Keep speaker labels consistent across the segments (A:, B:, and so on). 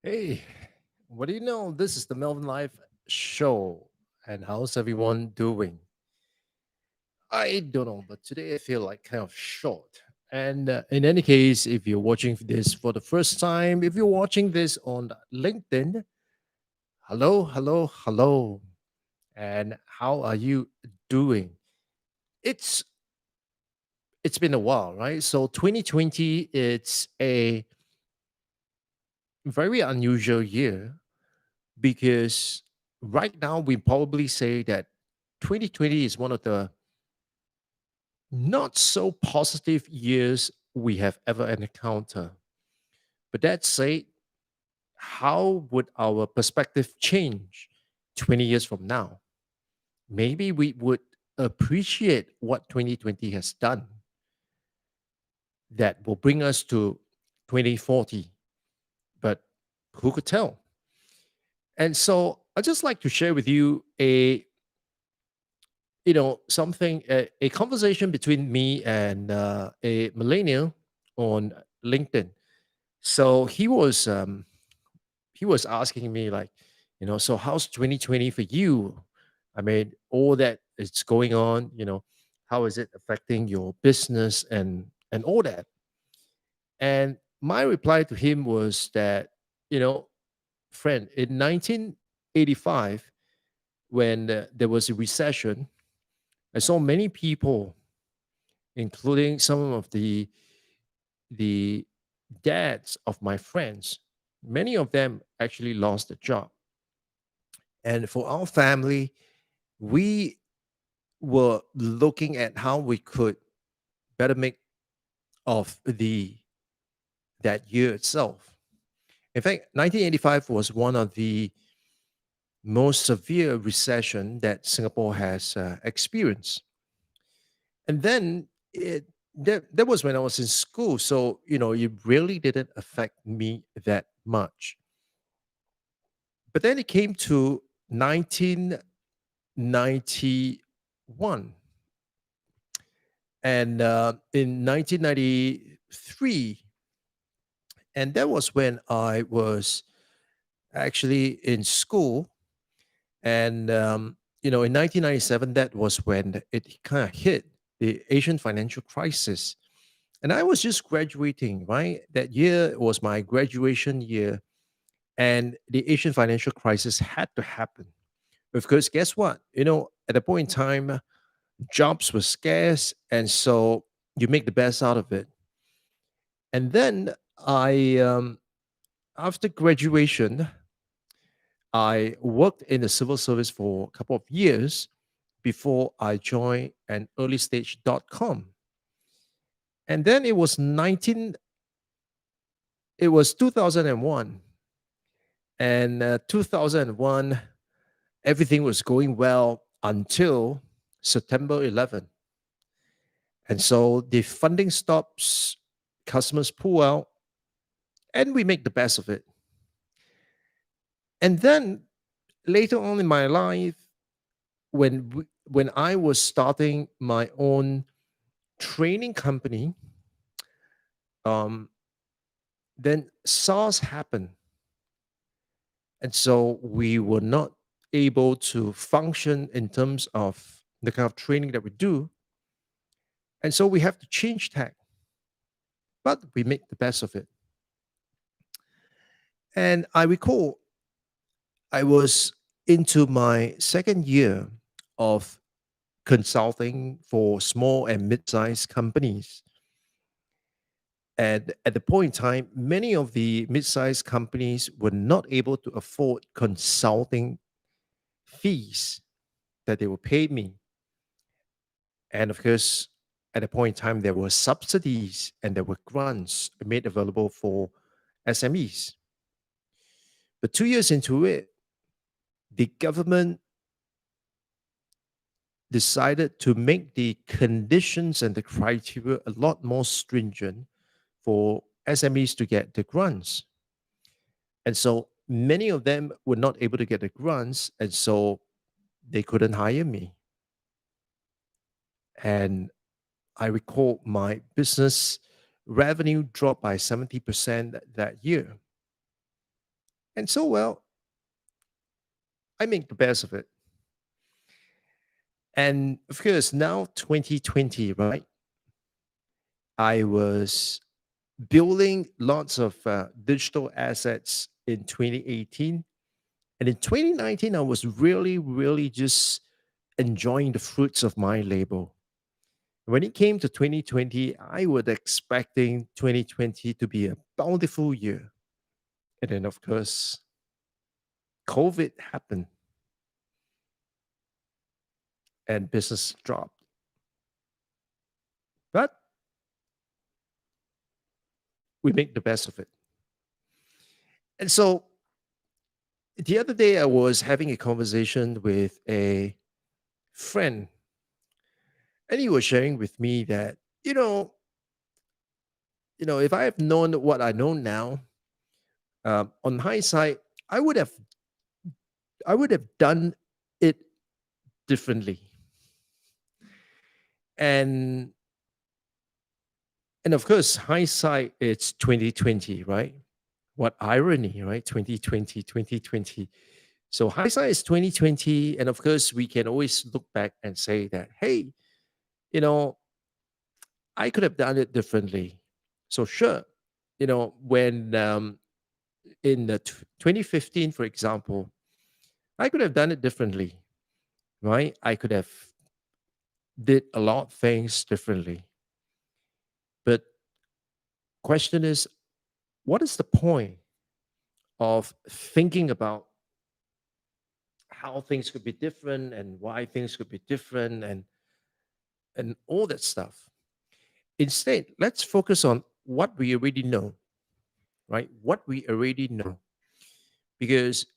A: Hey, what do you know? This is the Melvin Life show. And how's everyone doing? I don't know, but today I feel like kind of short. And in any case, if you're watching this for the first time, if you're watching this on LinkedIn, hello, hello, hello. And how are you doing? It's it's been a while, right? So 2020, it's a very unusual year because right now we probably say that 2020 is one of the not so positive years we have ever encountered. But that said, how would our perspective change 20 years from now? Maybe we would appreciate what 2020 has done that will bring us to 2040. But who could tell? And so I'd just like to share with you a conversation between me and a millennial on LinkedIn. So he was asking me like, so how's 2020 for you? I mean, all that is going on, how is it affecting your business and all that? And my reply to him was that, you know, friend, in 1985, when there was a recession, I saw many people, including some of the dads of my friends, many of them actually lost a job. And for our family, we were looking at how we could better make of the that year itself. In fact, 1985 was one of the most severe recession that Singapore has experienced. And then that was when I was in school, so it really didn't affect me that much. But then it came to 1991, and in 1993, and that was when I was actually in school. And in 1997, that was when it kind of hit the Asian financial crisis. And I was just graduating, right? That year was my graduation year, and the Asian financial crisis had to happen. Because guess what? At the point in time, jobs were scarce, and so you make the best out of it. And then after graduation, I worked in the civil service for a couple of years before I joined an early stage.com. And then it was 2001. And 2001, everything was going well until September 11th. And so the funding stops, customers pull out, and we make the best of it. And then later on in my life, when I was starting my own training company, um, then SARS happened, and so we were not able to function in terms of the kind of training that we do, and so we have to change tack, but we make the best of it. And I recall I was into my second year of consulting for small and mid-sized companies. And at the point in time, many of the mid-sized companies were not able to afford consulting fees that they would pay me. And of course, at the point in time, there were subsidies and there were grants made available for SMEs. But 2 years into it, the government decided to make the conditions and the criteria a lot more stringent for SMEs to get the grants. And so many of them were not able to get the grants, and so they couldn't hire me. And I recall my business revenue dropped by 70% that year. And so, well, I make the best of it. And of course, now 2020, right? I was building lots of digital assets in 2018. And in 2019, I was really, really just enjoying the fruits of my labor. When it came to 2020, I was expecting 2020 to be a bountiful year. And then, of course, COVID happened and business dropped. But we make the best of it. And so the other day, I was having a conversation with a friend, and he was sharing with me that, you know, if I have known what I know now, on hindsight, I would have, I would have done it differently. And and of course, hindsight, it's 2020, right? What irony, right? 2020, 2020. So hindsight is 2020. And of course, we can always look back and say that, hey, you know, I could have done it differently. So sure, when in the 2015, for example, I could have done it differently, right? I could have did a lot of things differently. But question is, what is the point of thinking about how things could be different and why things could be different and all that stuff? Instead, let's focus on what we already know, right? What we already know. Because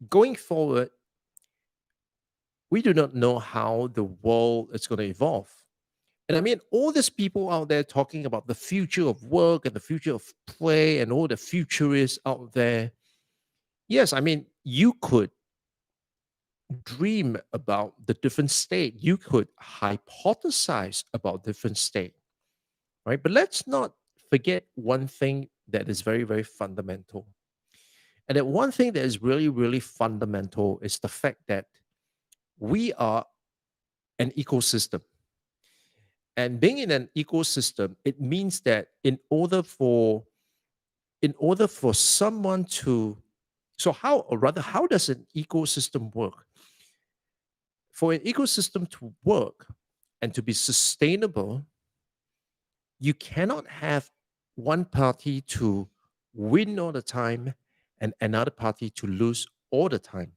A: going forward, we do not know how the world is going to evolve. And I mean, all these people out there talking about the future of work and the future of play and all the futurists out there. Yes, I mean, you could dream about the different state. You could hypothesize about different state, right? But let's not forget one thing that is very, very fundamental. And that one thing that is really, really fundamental is the fact that we are an ecosystem. And being in an ecosystem, it means that in order for someone to, so how, or rather, how does an ecosystem work? For an ecosystem to work and to be sustainable, you cannot have one party to win all the time and another party to lose all the time.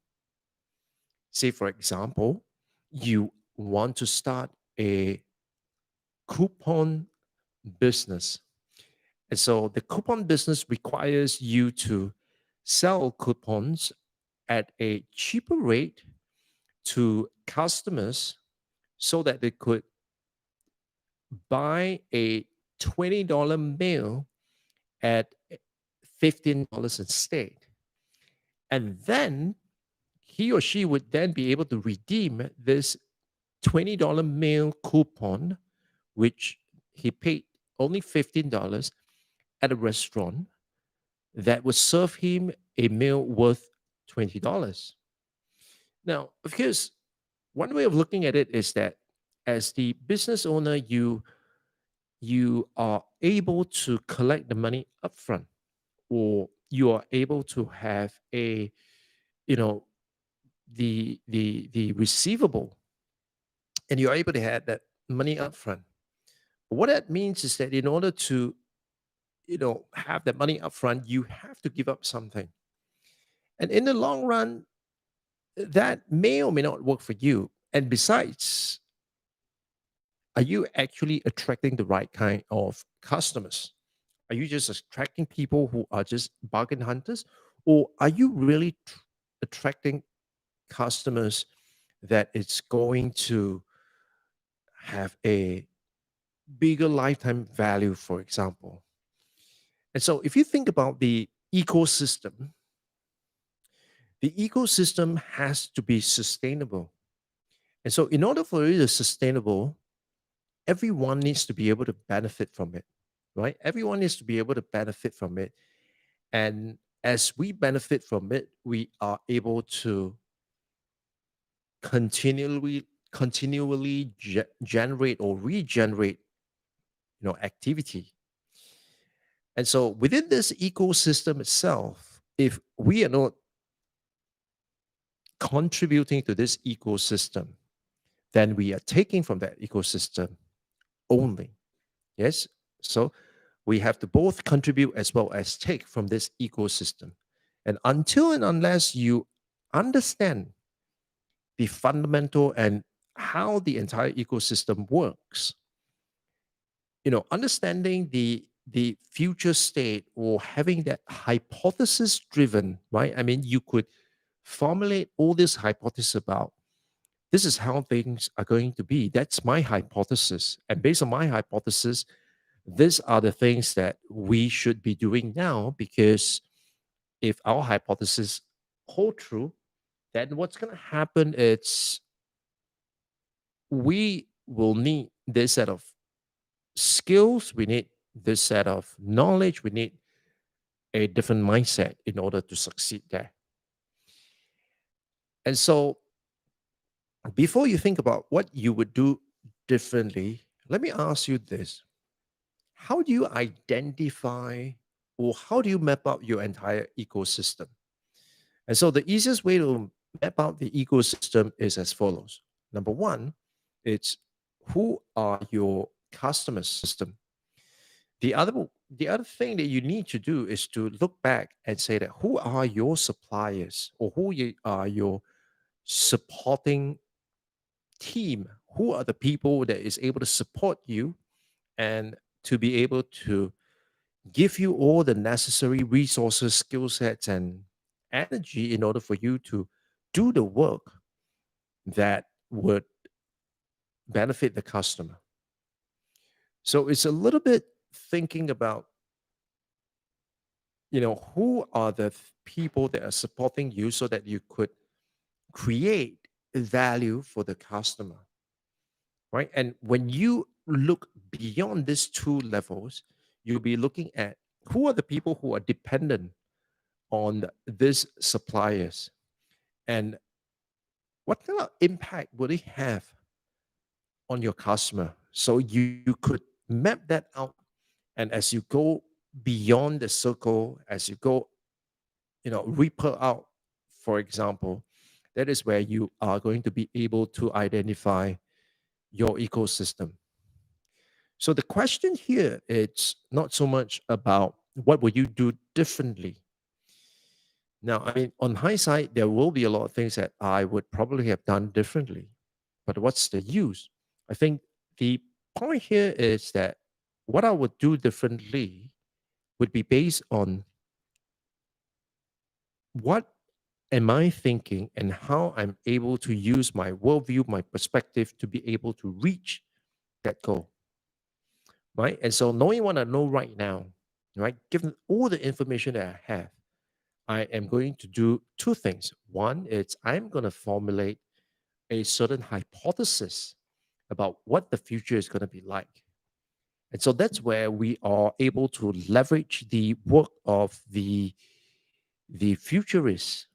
A: Say, for example, you want to start a coupon business. And so the coupon business requires you to sell coupons at a cheaper rate to customers so that they could buy a $20 meal at $15 instead. And then he or she would then be able to redeem this $20 meal coupon, which he paid only $15 at a restaurant that would serve him a meal worth $20. Now, of course, one way of looking at it is that as the business owner, you are able to collect the money upfront, or you are able to have a you know the receivable, and you're able to have that money upfront. What that means is that in order to have that money upfront, you have to give up something, and in the long run, that may or may not work for you. And besides, are you actually attracting the right kind of customers? Are you just attracting people who are just bargain hunters? Or are you really attracting customers that it's going to have a bigger lifetime value, for example? And so if you think about the ecosystem has to be sustainable. And so in order for it to be sustainable, everyone needs to be able to benefit from it, right? Everyone needs to be able to benefit from it. And as we benefit from it, we are able to continually generate or regenerate, activity. And so within this ecosystem itself, if we are not contributing to this ecosystem, then we are taking from that ecosystem only. Yes. So we have to both contribute as well as take from this ecosystem. And until and unless you understand the fundamental and how the entire ecosystem works, understanding the future state or having that hypothesis driven, right? I mean, you could formulate all this hypothesis about this is how things are going to be. That's my hypothesis. And based on my hypothesis, these are the things that we should be doing now, because if our hypothesis hold true, then what's going to happen is we will need this set of skills, we need this set of knowledge, we need a different mindset in order to succeed there. And so before you think about what you would do differently, let me ask you this. How do you identify, or how do you map out your entire ecosystem? And so the easiest way to map out the ecosystem is as follows. Number one, it's who are your customers system. The other thing that you need to do is to look back and say that who are your suppliers, or are your supporting team? Who are the people that is able to support you and to be able to give you all the necessary resources, skill sets, and energy in order for you to do the work that would benefit the customer. So it's a little bit thinking about, who are the people that are supporting you so that you could create value for the customer, right? And when you look beyond these two levels, you'll be looking at who are the people who are dependent on these suppliers, and what kind of impact would it have on your customer. So you could map that out, and as you go beyond the circle, as you go, ripple out, for example, that is where you are going to be able to identify your ecosystem. So the question here, it's not so much about what would you do differently. Now, I mean, on hindsight, there will be a lot of things that I would probably have done differently, but what's the use? I think the point here is that what I would do differently would be based on what am I thinking and how I'm able to use my worldview, my perspective to be able to reach that goal, right? And so, knowing what I know right now, right, given all the information that I have, I am going to do two things. One is I'm going to formulate a certain hypothesis about what the future is going to be like. And so that's where we are able to leverage the work of the futurists,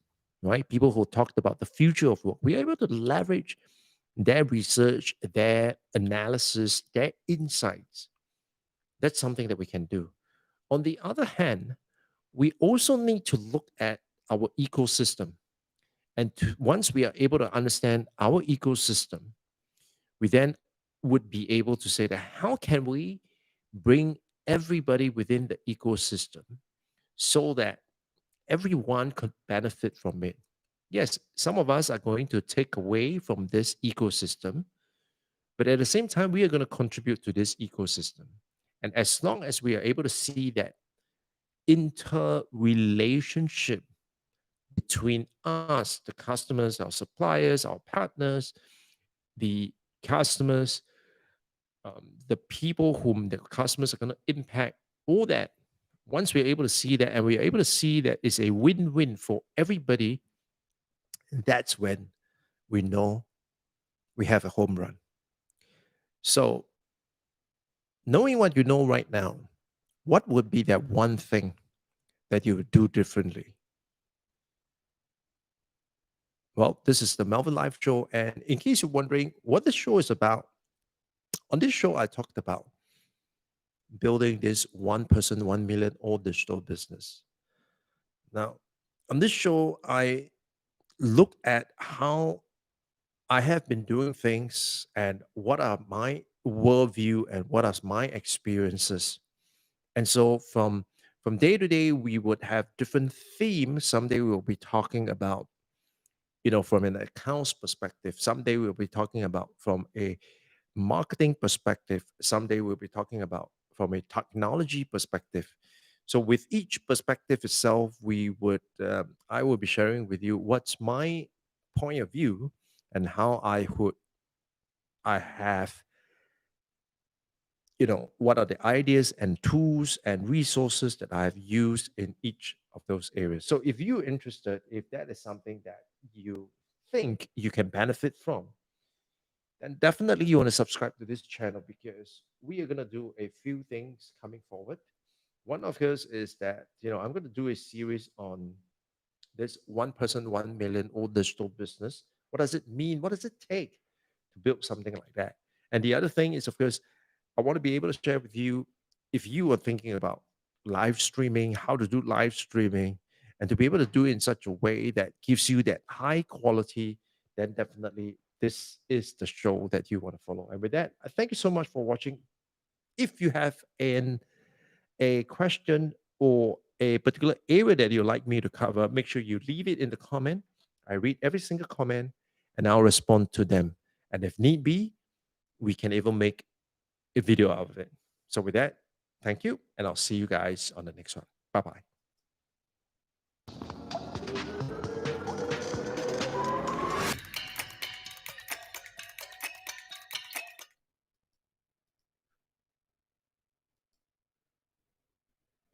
A: right? People who talked about the future of work. We are able to leverage their research, their analysis, their insights. That's something that we can do. On the other hand, we also need to look at our ecosystem. And once we are able to understand our ecosystem, we then would be able to say that how can we bring everybody within the ecosystem so that everyone could benefit from it. Yes, some of us are going to take away from this ecosystem, but at the same time, we are going to contribute to this ecosystem. And as long as we are able to see that interrelationship between us, the customers, our suppliers, our partners, the customers, the people whom the customers are going to impact, all that. Once we're able to see that, and we're able to see that it's a win-win for everybody, that's when we know we have a home run. So, knowing what you know right now, what would be that one thing that you would do differently? Well, this is the Melvin Live Show. And in case you're wondering what this show is about, on this show, I talked about building this one person, 1 million all digital business. Now, on this show, I look at how I have been doing things and what are my worldview and what are my experiences. And so from day to day, we would have different themes. Someday we will be talking about, from an accounts perspective. Someday we'll be talking about from a marketing perspective. Someday we'll be talking about from a technology perspective. So with each perspective itself, I will be sharing with you what's my point of view and how I have, what are the ideas and tools and resources that I've used in each of those areas. So if you're interested, if that is something that you think you can benefit from, then definitely you want to subscribe to this channel because we are going to do a few things coming forward. One of those is that, I'm going to do a series on this one person, 1 million old digital business. What does it mean? What does it take to build something like that? And the other thing is, of course, I want to be able to share with you if you are thinking about live streaming, how to do live streaming, and to be able to do it in such a way that gives you that high quality, then definitely this is the show that you want to follow. And with that, I thank you so much for watching. If you have a question or a particular area that you'd like me to cover, make sure you leave it in the comment. I read every single comment and I'll respond to them. And if need be, we can even make a video out of it. So with that, thank you, and I'll see you guys on the next one. Bye bye.